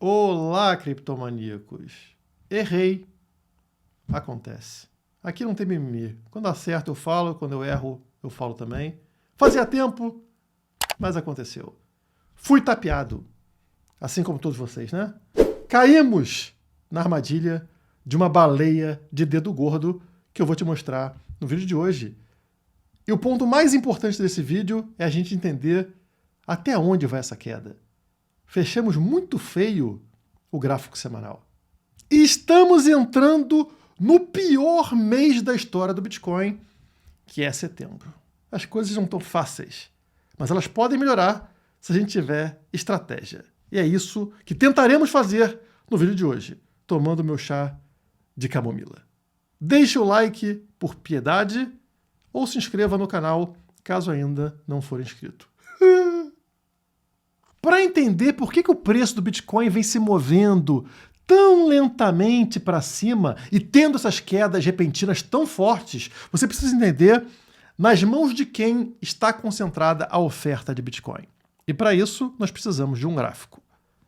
Olá, criptomaníacos. Errei. Acontece. Aqui não tem mimimi. Quando acerto eu falo, quando eu erro eu falo também. Fazia tempo, mas aconteceu. Fui tapeado. Assim como todos vocês, né? Caímos na armadilha de uma baleia de dedo gordo que eu vou te mostrar no vídeo de hoje. E o ponto mais importante desse vídeo é a gente entender até onde vai essa queda. Fechamos muito feio o gráfico semanal. E estamos entrando no pior mês da história do Bitcoin, que é setembro. As coisas não estão fáceis, mas elas podem melhorar se a gente tiver estratégia. E é isso que tentaremos fazer no vídeo de hoje, tomando meu chá de camomila. Deixe o like por piedade ou se inscreva no canal caso ainda não for inscrito. Para entender por que o preço do Bitcoin vem se movendo tão lentamente para cima e tendo essas quedas repentinas tão fortes, você precisa entender nas mãos de quem está concentrada a oferta de Bitcoin. E para isso, nós precisamos de um gráfico.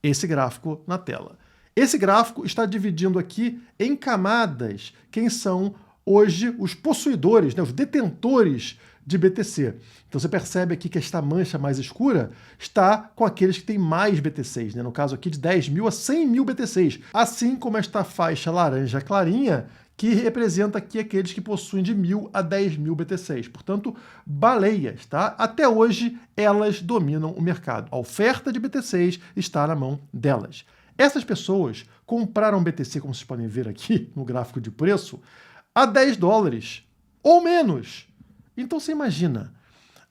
Esse gráfico na tela. Esse gráfico está dividindo aqui em camadas quem são hoje os possuidores, né, os detentores de BTC. Então você percebe aqui que esta mancha mais escura está com aqueles que têm mais BTCs, né? No caso aqui de 10 mil a 100 mil BTCs. Assim como esta faixa laranja clarinha, que representa aqui aqueles que possuem de 1.000 a 10 mil BTCs. Portanto, baleias, tá? Até hoje, elas dominam o mercado. A oferta de BTCs está na mão delas. Essas pessoas compraram BTC, como vocês podem ver aqui no gráfico de preço, a 10 dólares ou menos. Então você imagina,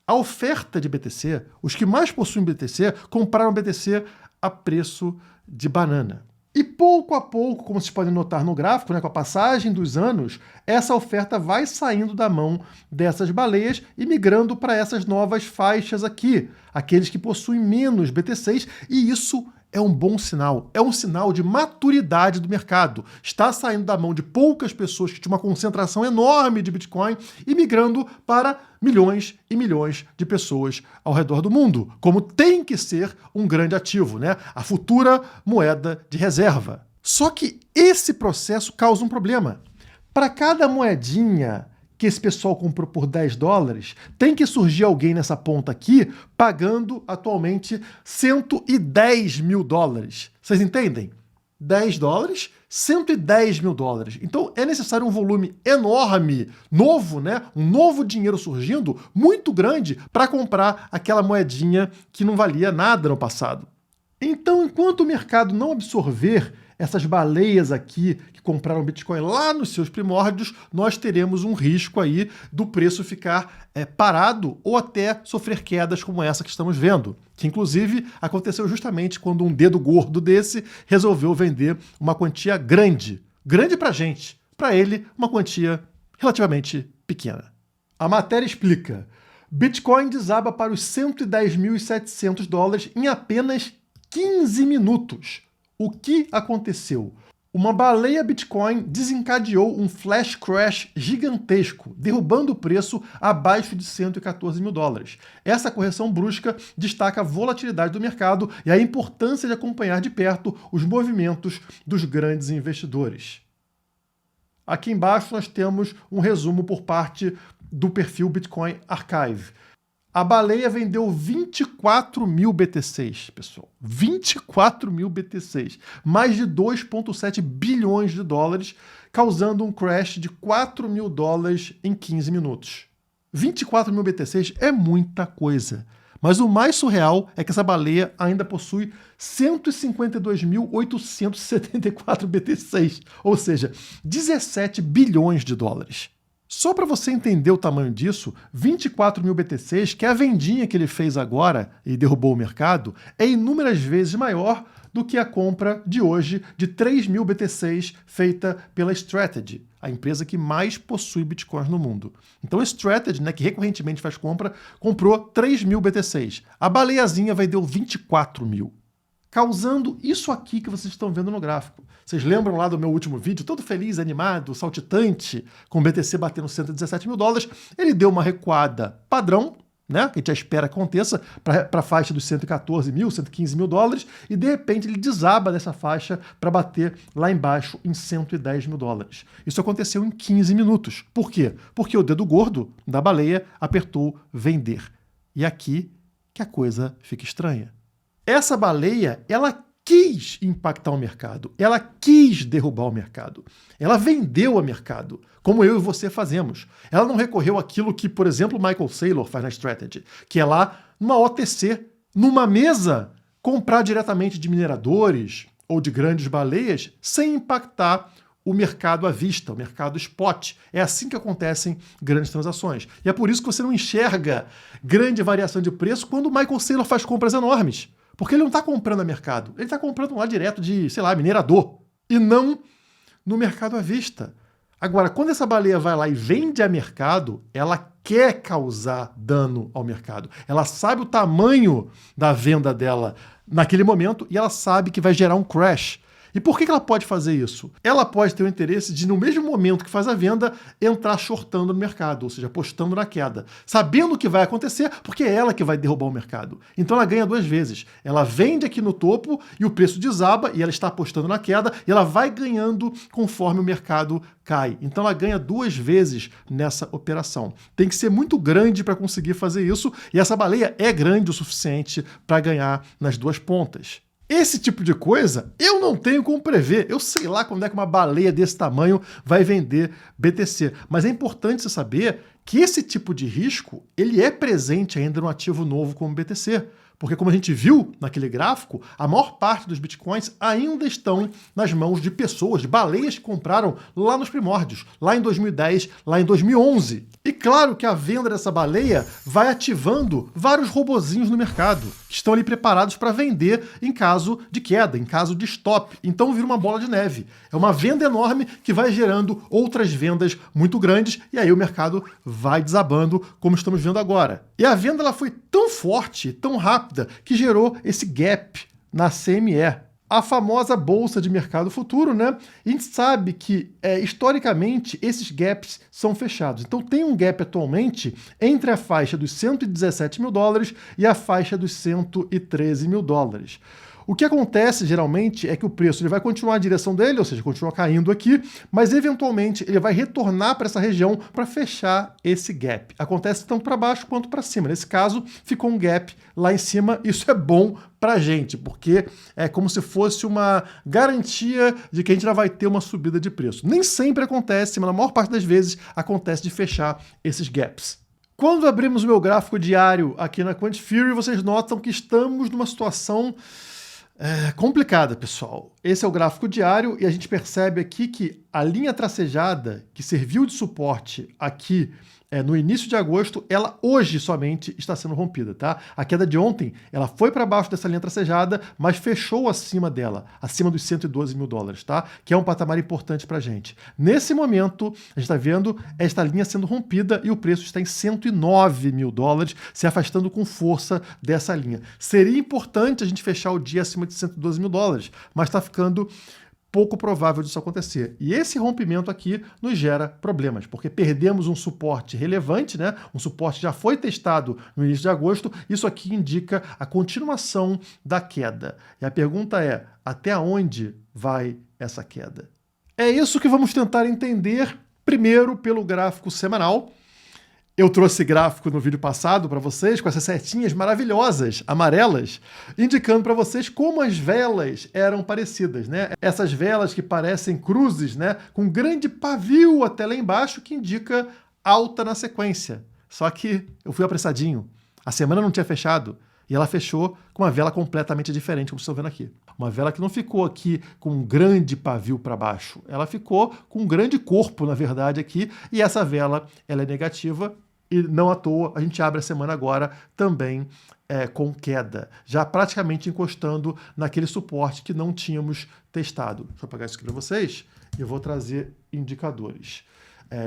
a oferta de BTC, os que mais possuem BTC, compraram BTC a preço de banana. E pouco a pouco, como vocês podem notar no gráfico, né, com a passagem dos anos, essa oferta vai saindo da mão dessas baleias e migrando para essas novas faixas aqui, aqueles que possuem menos BTCs, e isso é um bom sinal, é um sinal de maturidade do mercado. Está saindo da mão de poucas pessoas que tinham uma concentração enorme de Bitcoin e migrando para milhões e milhões de pessoas ao redor do mundo, como tem que ser um grande ativo, né? A futura moeda de reserva. Só que esse processo causa um problema. Para cada moedinha que esse pessoal comprou por 10 dólares, tem que surgir alguém nessa ponta aqui pagando atualmente 110 mil dólares. Vocês entendem? 10 dólares, 110 mil dólares. Então é necessário um volume enorme, novo, né? Um novo dinheiro surgindo, muito grande, para comprar aquela moedinha que não valia nada no passado. Então, enquanto o mercado não absorver essas baleias aqui que compraram Bitcoin lá nos seus primórdios, nós teremos um risco aí do preço ficar parado ou até sofrer quedas como essa que estamos vendo, que inclusive aconteceu justamente quando um dedo gordo desse resolveu vender uma quantia grande. Grande pra gente, para ele uma quantia relativamente pequena. A matéria explica: Bitcoin desaba para os 110.700 dólares em apenas 15 minutos. O que aconteceu? Uma baleia Bitcoin desencadeou um flash crash gigantesco, derrubando o preço abaixo de 114 mil dólares. Essa correção brusca destaca a volatilidade do mercado e a importância de acompanhar de perto os movimentos dos grandes investidores. Aqui embaixo nós temos um resumo por parte do perfil Bitcoin Archive. A baleia vendeu 24 mil BTCs, pessoal. 24 mil BTCs. Mais de 2,7 bilhões de dólares, causando um crash de 4 mil dólares em 15 minutos. 24 mil BTCs é muita coisa. Mas o mais surreal é que essa baleia ainda possui 152.874 BTCs, ou seja, 17 bilhões de dólares. Só para você entender o tamanho disso, 24 mil BTCs, que é a vendinha que ele fez agora e derrubou o mercado, é inúmeras vezes maior do que a compra de hoje de 3 mil BTCs feita pela Strategy, a empresa que mais possui Bitcoins no mundo. Então a Strategy, né, que recorrentemente faz compra, comprou 3 mil BTCs. A baleiazinha vendeu 24 mil. Causando isso aqui que vocês estão vendo no gráfico. Vocês lembram lá do meu último vídeo, todo feliz, animado, saltitante, com o BTC batendo 117 mil dólares? Ele deu uma recuada padrão, né, que a gente já espera que aconteça, para a faixa dos 114 mil, 115 mil dólares, e de repente ele desaba dessa faixa para bater lá embaixo em 110 mil dólares. Isso aconteceu em 15 minutos. Por quê? Porque o dedo gordo da baleia apertou vender. E aqui que a coisa fica estranha. Essa baleia, ela quis impactar o mercado, ela quis derrubar o mercado, ela vendeu a mercado, como eu e você fazemos. Ela não recorreu àquilo que, por exemplo, o Michael Saylor faz na Strategy, que é lá numa OTC, numa mesa, comprar diretamente de mineradores ou de grandes baleias sem impactar o mercado à vista, o mercado spot. É assim que acontecem grandes transações. E é por isso que você não enxerga grande variação de preço quando o Michael Saylor faz compras enormes. Porque ele não está comprando a mercado, ele está comprando lá direto de, sei lá, minerador, e não no mercado à vista. Agora, quando essa baleia vai lá e vende a mercado, ela quer causar dano ao mercado. Ela sabe o tamanho da venda dela naquele momento e ela sabe que vai gerar um crash. E por que ela pode fazer isso? Ela pode ter o interesse de, no mesmo momento que faz a venda, entrar shortando no mercado, ou seja, apostando na queda, sabendo o que vai acontecer, porque é ela que vai derrubar o mercado. Então ela ganha duas vezes. Ela vende aqui no topo e o preço desaba e ela está apostando na queda e ela vai ganhando conforme o mercado cai. Então ela ganha duas vezes nessa operação. Tem que ser muito grande para conseguir fazer isso e essa baleia é grande o suficiente para ganhar nas duas pontas. Esse tipo de coisa eu não tenho como prever. Eu sei lá quando é que uma baleia desse tamanho vai vender BTC. Mas é importante você saber que esse tipo de risco ele é presente ainda no ativo novo como BTC. Porque, como a gente viu naquele gráfico, a maior parte dos bitcoins ainda estão nas mãos de pessoas, de baleias que compraram lá nos primórdios, lá em 2010, lá em 2011. E claro que a venda dessa baleia vai ativando vários robozinhos no mercado, que estão ali preparados para vender em caso de queda, em caso de stop. Então vira uma bola de neve. É uma venda enorme que vai gerando outras vendas muito grandes e aí o mercado vai desabando, como estamos vendo agora. E a venda ela foi tão forte, tão rápida, que gerou esse gap na CME. A famosa bolsa de mercado futuro, né? E a gente sabe que, historicamente, esses gaps são fechados. Então tem um gap atualmente entre a faixa dos 117 mil dólares e a faixa dos 113 mil dólares. O que acontece, geralmente, é que o preço ele vai continuar a direção dele, ou seja, continua caindo aqui, mas, eventualmente, ele vai retornar para essa região para fechar esse gap. Acontece tanto para baixo quanto para cima. Nesse caso, ficou um gap lá em cima. Isso é bom para a gente, porque é como se fosse uma garantia de que a gente já vai ter uma subida de preço. Nem sempre acontece, mas na maior parte das vezes acontece de fechar esses gaps. Quando abrimos o meu gráfico diário aqui na Quant Fury, vocês notam que estamos numa situação complicada, pessoal. Esse é o gráfico diário e a gente percebe aqui que a linha tracejada que serviu de suporte aqui no início de agosto, ela hoje somente está sendo rompida, tá? A queda de ontem, ela foi para baixo dessa linha tracejada, mas fechou acima dela, acima dos 112 mil dólares, tá? Que é um patamar importante para a gente. Nesse momento, a gente está vendo esta linha sendo rompida e o preço está em 109 mil dólares, se afastando com força dessa linha. Seria importante a gente fechar o dia acima de 112 mil dólares, mas está ficando pouco provável disso acontecer. E esse rompimento aqui nos gera problemas, porque perdemos um suporte relevante, né? Um suporte que já foi testado no início de agosto. Isso aqui indica a continuação da queda. E a pergunta é, até onde vai essa queda? É isso que vamos tentar entender primeiro pelo gráfico semanal. Eu trouxe gráfico no vídeo passado para vocês, com essas setinhas maravilhosas, amarelas, indicando para vocês como as velas eram parecidas, né? Essas velas que parecem cruzes, né? Com um grande pavio até lá embaixo, que indica alta na sequência. Só que eu fui apressadinho. A semana não tinha fechado. E ela fechou com uma vela completamente diferente, como vocês estão vendo aqui. Uma vela que não ficou aqui com um grande pavio para baixo. Ela ficou com um grande corpo, na verdade, aqui. E essa vela, ela é negativa. E não à toa, a gente abre a semana agora também com queda. Já praticamente encostando naquele suporte que não tínhamos testado. Deixa eu apagar isso aqui para vocês. E eu vou trazer indicadores.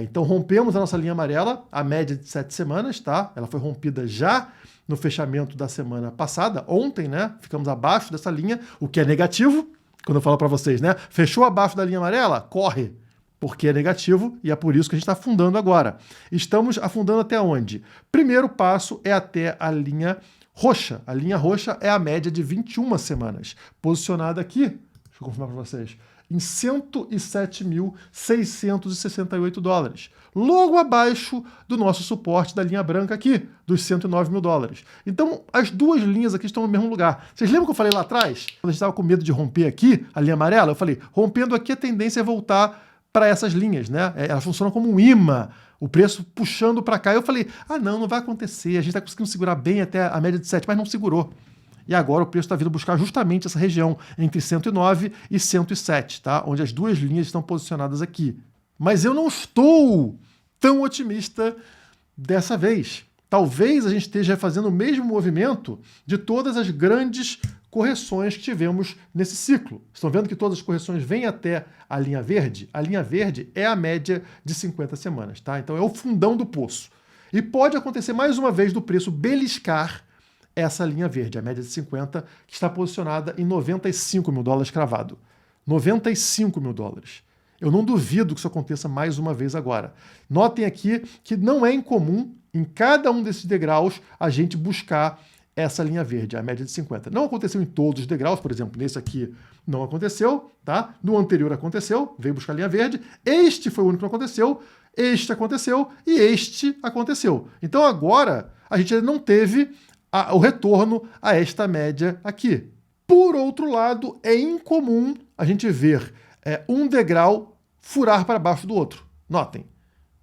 Então rompemos a nossa linha amarela, a média de 7 semanas, tá? Ela foi rompida já no fechamento da semana passada, ontem, né? Ficamos abaixo dessa linha, o que é negativo, quando eu falo para vocês, né? Fechou abaixo da linha amarela? Corre! porque é negativo e é por isso que a gente está afundando agora. Estamos afundando até onde? Primeiro passo é até a linha roxa. A linha roxa é a média de 21 semanas, posicionada aqui, deixa eu confirmar para vocês, em 107.668 dólares, logo abaixo do nosso suporte da linha branca aqui, dos 109 mil dólares. Então, as duas linhas aqui estão no mesmo lugar. Vocês lembram que eu falei lá atrás? Quando a gente estava com medo de romper aqui, a linha amarela, eu falei, rompendo aqui a tendência é voltar para essas linhas, né? Elas funcionam como um imã, o preço puxando para cá. Eu falei, não vai acontecer, a gente está conseguindo segurar bem até a média de 7, mas não segurou. E agora o preço está vindo buscar justamente essa região entre 109 e 107, tá? Onde as duas linhas estão posicionadas aqui. Mas eu não estou tão otimista dessa vez. Talvez a gente esteja fazendo o mesmo movimento de todas as grandes correções que tivemos nesse ciclo. Estão vendo que todas as correções vêm até a linha verde? A linha verde é a média de 50 semanas, tá? Então é o fundão do poço. E pode acontecer mais uma vez do preço beliscar essa linha verde, a média de 50, que está posicionada em 95 mil dólares cravado. 95 mil dólares. Eu não duvido que isso aconteça mais uma vez agora. Notem aqui que não é incomum, em cada um desses degraus, a gente buscar essa linha verde, a média de 50. Não aconteceu em todos os degraus, por exemplo, nesse aqui não aconteceu, tá? No anterior aconteceu, veio buscar a linha verde. Este foi o único que não aconteceu, este aconteceu e este aconteceu. Então agora a gente ainda não teve o retorno a esta média aqui. Por outro lado, é incomum a gente ver um degrau furar para baixo do outro. Notem,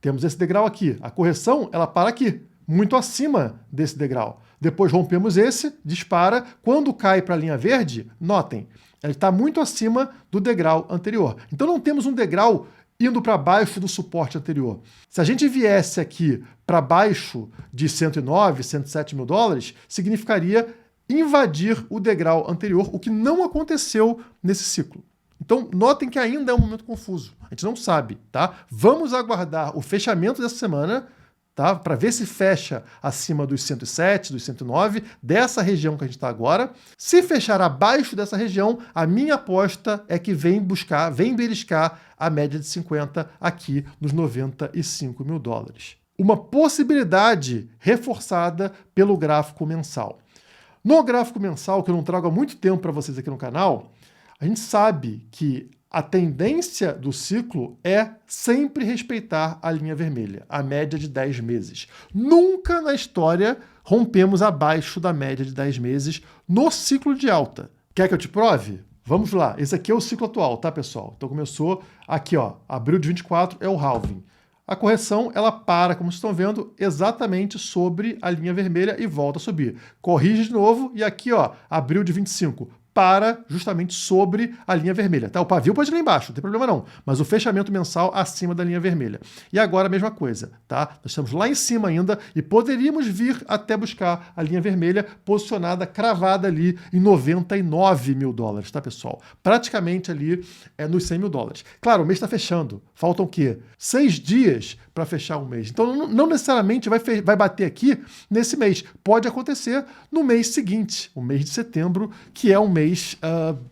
temos esse degrau aqui. A correção, ela para aqui, muito acima desse degrau. Depois rompemos esse, dispara. Quando cai para a linha verde, notem, ela está muito acima do degrau anterior. Então não temos um degrau indo para baixo do suporte anterior. Se a gente viesse aqui para baixo de 109, 107 mil dólares, significaria invadir o degrau anterior, o que não aconteceu nesse ciclo. Então, notem que ainda é um momento confuso. A gente não sabe, tá? Vamos aguardar o fechamento dessa semana, tá? Para ver se fecha acima dos 107, dos 109, dessa região que a gente está agora. Se fechar abaixo dessa região, a minha aposta é que vem beliscar a média de 50 aqui nos 95 mil dólares. Uma possibilidade reforçada pelo gráfico mensal. No gráfico mensal, que eu não trago há muito tempo para vocês aqui no canal, a gente sabe que a tendência do ciclo é sempre respeitar a linha vermelha, a média de 10 meses. Nunca na história rompemos abaixo da média de 10 meses no ciclo de alta. Quer que eu te prove? Vamos lá. Esse aqui é o ciclo atual, tá, pessoal? Então começou aqui, ó, abril de 24 é o halving. A correção, ela para, como vocês estão vendo, exatamente sobre a linha vermelha e volta a subir. Corrige de novo e aqui, ó, abril de 25, para justamente sobre a linha vermelha. Tá? O pavio pode ir lá embaixo, não tem problema não, mas o fechamento mensal acima da linha vermelha. E agora a mesma coisa, tá? Nós estamos lá em cima ainda e poderíamos vir até buscar a linha vermelha posicionada, cravada ali em 99 mil dólares, tá, pessoal? Praticamente ali nos 100 mil dólares. Claro, o mês está fechando. Faltam o quê? 6 dias para fechar um mês. Então não necessariamente vai bater aqui nesse mês. Pode acontecer no mês seguinte, o mês de setembro, que é um mês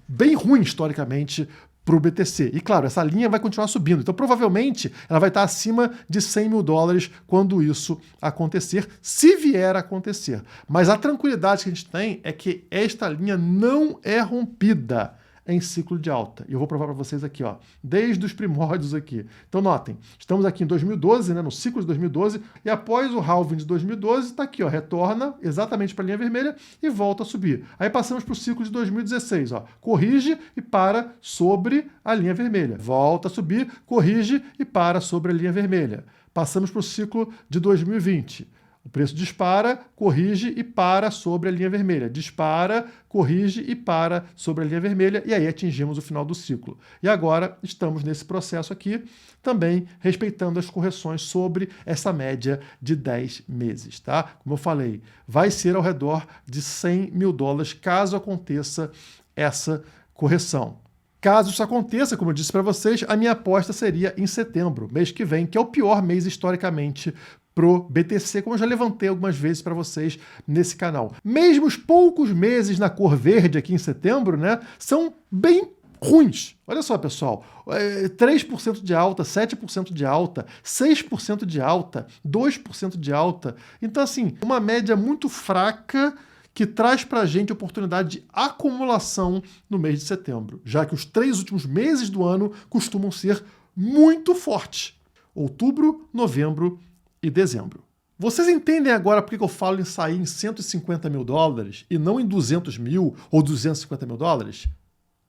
bem ruim historicamente para o BTC. E claro, essa linha vai continuar subindo. Então provavelmente ela vai estar acima de 100 mil dólares quando isso acontecer, se vier a acontecer. Mas a tranquilidade que a gente tem é que esta linha não é rompida em ciclo de alta. E eu vou provar para vocês aqui, ó, desde os primórdios aqui. Então notem, estamos aqui em 2012, né, no ciclo de 2012, e após o halving de 2012, está aqui, ó, retorna exatamente para a linha vermelha e volta a subir. Aí passamos para o ciclo de 2016, ó, corrige e para sobre a linha vermelha. Volta a subir, corrige e para sobre a linha vermelha. Passamos para o ciclo de 2020. O preço dispara, corrige e para sobre a linha vermelha. Dispara, corrige e para sobre a linha vermelha. E aí atingimos o final do ciclo. E agora estamos nesse processo aqui, também respeitando as correções sobre essa média de 10 meses. Tá? Como eu falei, vai ser ao redor de 100 mil dólares caso aconteça essa correção. Caso isso aconteça, como eu disse para vocês, a minha aposta seria em setembro, mês que vem, que é o pior mês historicamente pro BTC, como eu já levantei algumas vezes para vocês nesse canal. Mesmo os poucos meses na cor verde aqui em setembro, né, são bem ruins. Olha só, pessoal, 3% de alta, 7% de alta, 6% de alta, 2% de alta. Então, assim, uma média muito fraca que traz para a gente oportunidade de acumulação no mês de setembro, já que os 3 últimos meses do ano costumam ser muito fortes. Outubro, novembro e dezembro. Vocês entendem agora por que eu falo em sair em 150 mil dólares e não em 200 mil ou 250 mil dólares?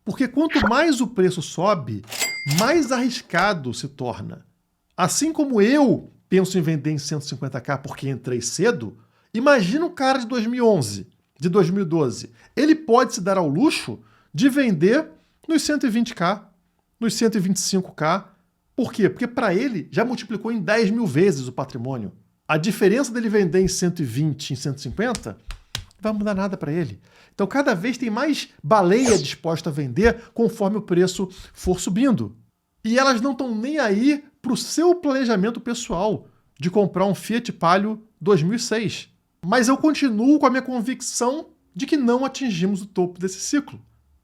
Porque quanto mais o preço sobe, mais arriscado se torna. Assim como eu penso em vender em 150k porque entrei cedo, imagina um cara de 2011, de 2012. Ele pode se dar ao luxo de vender nos 120k, nos 125k. Por quê? Porque para ele já multiplicou em 10 mil vezes o patrimônio. A diferença dele vender em 120, em 150, não vai mudar nada para ele. Então cada vez tem mais baleia disposta a vender conforme o preço for subindo. E elas não estão nem aí para o seu planejamento pessoal de comprar um Fiat Palio 2006. Mas eu continuo com a minha convicção de que não atingimos o topo desse ciclo.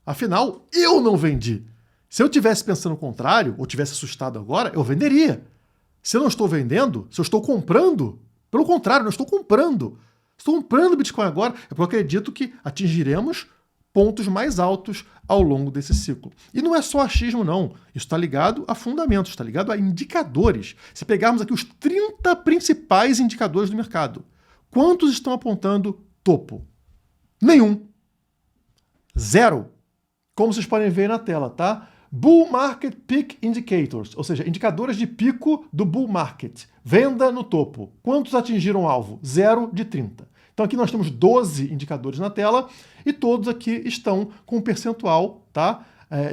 Afinal, eu não vendi. Se eu tivesse pensando o contrário, ou tivesse assustado agora, eu venderia. Se eu não estou vendendo, se eu estou comprando, pelo contrário, não estou comprando. Estou comprando Bitcoin agora, é porque eu acredito que atingiremos pontos mais altos ao longo desse ciclo. E não é só achismo, não. Isso está ligado a fundamentos, está ligado a indicadores. Se pegarmos aqui os 30 principais indicadores do mercado, quantos estão apontando topo? Nenhum. Zero. Como vocês podem ver na tela, tá? Bull Market Peak Indicators, ou seja, indicadores de pico do Bull Market. Venda no topo. Quantos atingiram o alvo? 0 de 30. Então aqui nós temos 12 indicadores na tela e todos aqui estão com um percentual, tá?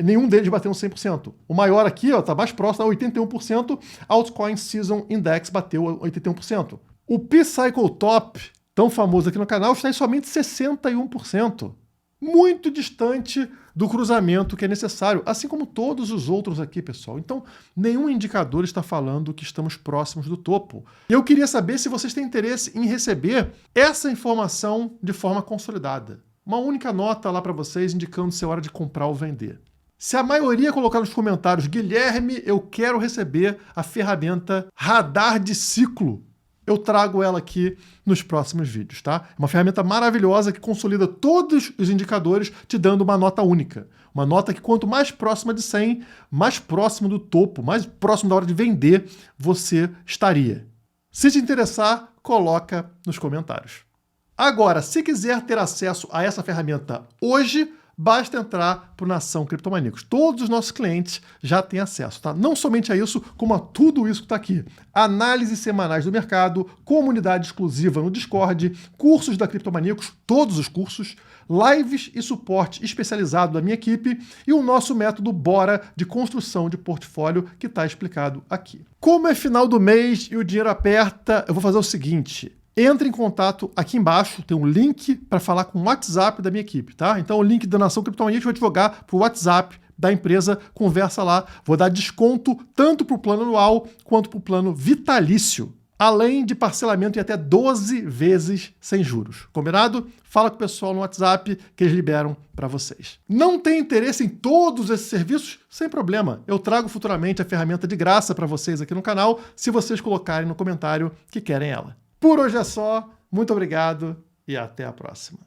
Nenhum deles bateu 100%. O maior aqui está mais próximo a 81%. Altcoin Season Index bateu 81%. O P-Cycle Top, tão famoso aqui no canal, está em somente 61%. Muito distante do cruzamento que é necessário, assim como todos os outros aqui, pessoal. Então, nenhum indicador está falando que estamos próximos do topo. Eu queria saber se vocês têm interesse em receber essa informação de forma consolidada. Uma única nota lá para vocês indicando se é hora de comprar ou vender. Se a maioria colocar nos comentários, Guilherme, eu quero receber a ferramenta Radar de Ciclo, eu trago ela aqui nos próximos vídeos, tá? É uma ferramenta maravilhosa que consolida todos os indicadores, te dando uma nota única. Uma nota que quanto mais próxima de 100, mais próximo do topo, mais próximo da hora de vender, você estaria. Se te interessar, coloca nos comentários. Agora, se quiser ter acesso a essa ferramenta hoje, basta entrar para o Nação Criptomaníacos. Todos os nossos clientes já têm acesso, tá? Não somente a isso, como a tudo isso que está aqui. Análises semanais do mercado, comunidade exclusiva no Discord, cursos da Criptomaníacos, todos os cursos, lives e suporte especializado da minha equipe e o nosso método Bora de construção de portfólio que está explicado aqui. Como é final do mês e o dinheiro aperta, eu vou fazer o seguinte. Entre em contato aqui embaixo, tem um link para falar com o WhatsApp da minha equipe, tá? Então o link da Nação Criptomaníacos vai te jogar para o WhatsApp da empresa, conversa lá. Vou dar desconto tanto para o plano anual quanto para o plano vitalício, além de parcelamento em até 12 vezes sem juros. Combinado? Fala com o pessoal no WhatsApp que eles liberam para vocês. Não tem interesse em todos esses serviços? Sem problema. Eu trago futuramente a ferramenta de graça para vocês aqui no canal, se vocês colocarem no comentário que querem ela. Por hoje é só, muito obrigado e até a próxima.